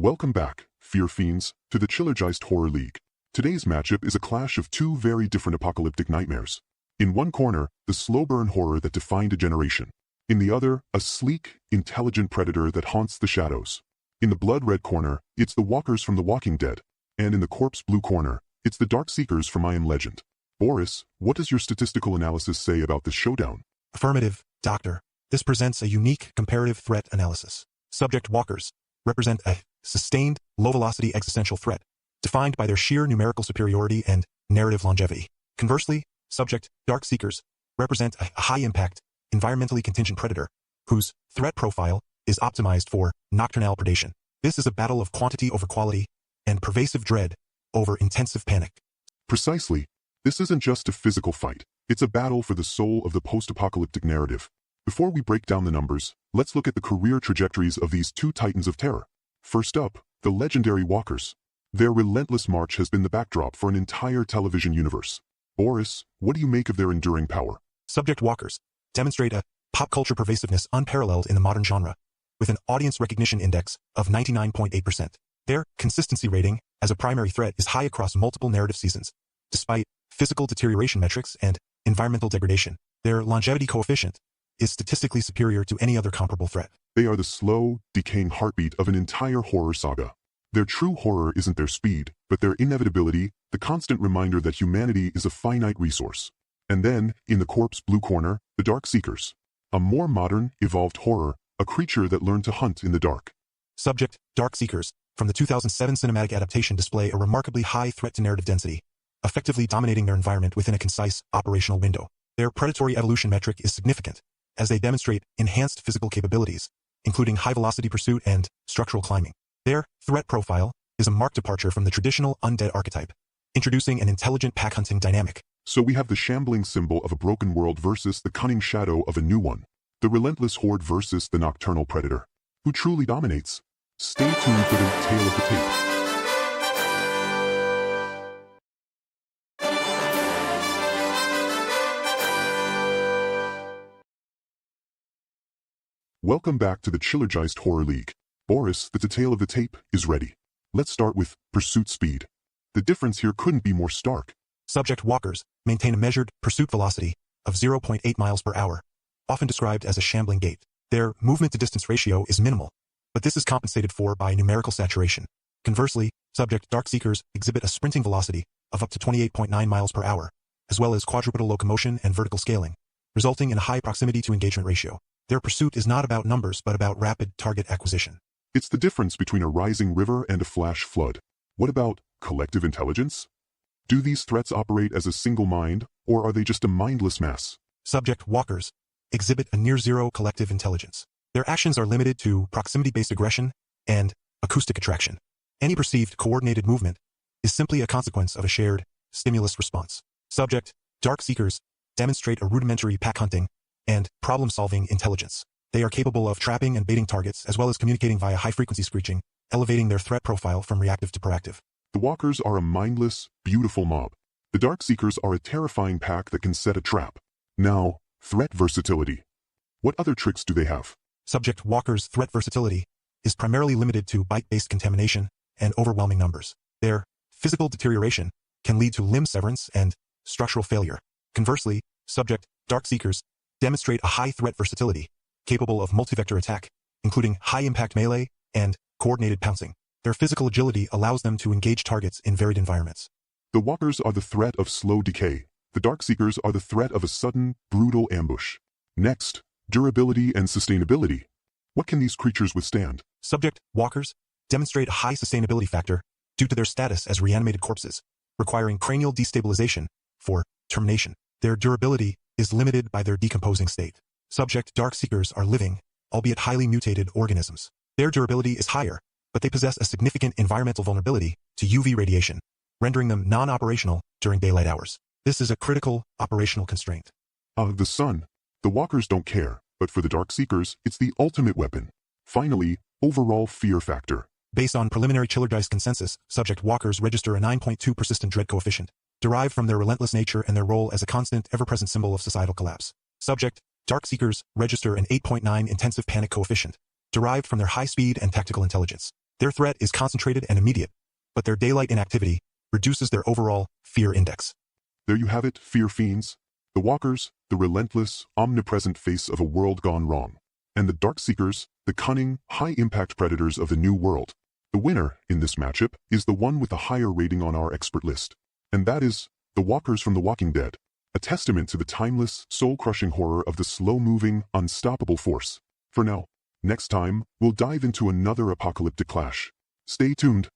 Welcome back, Fear Fiends, to the Chillergeist Horror League. Today's matchup is a clash of two very different apocalyptic nightmares. In one corner, the slow-burn horror that defined a generation. In the other, a sleek, intelligent predator that haunts the shadows. In the blood-red corner, it's the walkers from The Walking Dead. And in the corpse-blue corner, it's the Darkseekers from I Am Legend. Boris, what does your statistical analysis say about this showdown? Affirmative, Doctor. This presents a unique comparative threat analysis. Subject walkers represent a sustained, low-velocity existential threat, defined by their sheer numerical superiority and narrative longevity. Conversely, subject Darkseekers represent a high-impact, environmentally contingent predator, whose threat profile is optimized for nocturnal predation. This is a battle of quantity over quality and pervasive dread over intensive panic. Precisely. This isn't just a physical fight. It's a battle for the soul of the post-apocalyptic narrative. Before we break down the numbers, let's look at the career trajectories of these two titans of terror. First up, the legendary walkers. Their relentless march has been the backdrop for an entire television universe. Boris, what do you make of their enduring power? Subject walkers demonstrate a pop culture pervasiveness unparalleled in the modern genre, with an audience recognition index of 99.8%. Their consistency rating as a primary threat is high across multiple narrative seasons. Despite physical deterioration metrics and environmental degradation, their longevity coefficient is statistically superior to any other comparable threat. They are the slow, decaying heartbeat of an entire horror saga. Their true horror isn't their speed, but their inevitability, the constant reminder that humanity is a finite resource. And then, in the corpse-blue corner, the Darkseekers. A more modern, evolved horror, a creature that learned to hunt in the dark. Subject Darkseekers from the 2007 cinematic adaptation display a remarkably high threat-to-narrative density, effectively dominating their environment within a concise, operational window. Their predatory evolution metric is significant, as they demonstrate enhanced physical capabilities, including high-velocity pursuit and structural climbing. Their threat profile is a marked departure from the traditional undead archetype, introducing an intelligent pack-hunting dynamic. So we have the shambling symbol of a broken world versus the cunning shadow of a new one. The relentless horde versus the nocturnal predator. Who truly dominates? Stay tuned for the tale of the tape. Welcome back to the Chillergeist Horror League. Boris, the tale of the tape, is ready. Let's start with pursuit speed. The difference here couldn't be more stark. Subject walkers maintain a measured pursuit velocity of 0.8 miles per hour, often described as a shambling gait. Their movement-to-distance ratio is minimal, but this is compensated for by numerical saturation. Conversely, subject Darkseekers exhibit a sprinting velocity of up to 28.9 miles per hour, as well as quadrupedal locomotion and vertical scaling, resulting in a high proximity-to-engagement ratio. Their pursuit is not about numbers but about rapid target acquisition. It's the difference between a rising river and a flash flood. What about collective intelligence? Do these threats operate as a single mind, or are they just a mindless mass? Subject walkers exhibit a near-zero collective intelligence. Their actions are limited to proximity-based aggression and acoustic attraction. Any perceived coordinated movement is simply a consequence of a shared stimulus response. Subject Darkseekers demonstrate a rudimentary pack-hunting and problem-solving intelligence. They are capable of trapping and baiting targets as well as communicating via high-frequency screeching, elevating their threat profile from reactive to proactive. The walkers are a mindless, beautiful mob. The Darkseekers are a terrifying pack that can set a trap. Now, threat versatility. What other tricks do they have? Subject walkers' threat versatility is primarily limited to bite-based contamination and overwhelming numbers. Their physical deterioration can lead to limb severance and structural failure. Conversely, subject Darkseekers demonstrate a high threat versatility, capable of multi-vector attack, including high-impact melee and coordinated pouncing. Their physical agility allows them to engage targets in varied environments. The walkers are the threat of slow decay. The Darkseekers are the threat of a sudden, brutal ambush. Next, durability and sustainability. What can these creatures withstand? Subject walkers demonstrate a high sustainability factor due to their status as reanimated corpses, requiring cranial destabilization for termination. Their durability is limited by their decomposing state. Subject Darkseekers are living, albeit highly mutated organisms. Their durability is higher, but they possess a significant environmental vulnerability to UV radiation, rendering them non-operational during daylight hours. This is a critical operational constraint. The sun. The walkers don't care, but for the Darkseekers, it's the ultimate weapon. Finally, overall fear factor. Based on preliminary Chillergeist consensus, subject walkers register a 9.2 persistent dread coefficient, derived from their relentless nature and their role as a constant, ever-present symbol of societal collapse. Subject Darkseekers register an 8.9 intensive panic coefficient, derived from their high speed and tactical intelligence. Their threat is concentrated and immediate, but their daylight inactivity reduces their overall fear index. There you have it, fear fiends. The walkers, the relentless, omnipresent face of a world gone wrong. And the Darkseekers, the cunning, high-impact predators of the new world. The winner in this matchup is the one with the higher rating on our expert list. And that is the walkers from The Walking Dead, a testament to the timeless, soul-crushing horror of the slow-moving, unstoppable force. For now, next time, we'll dive into another apocalyptic clash. Stay tuned.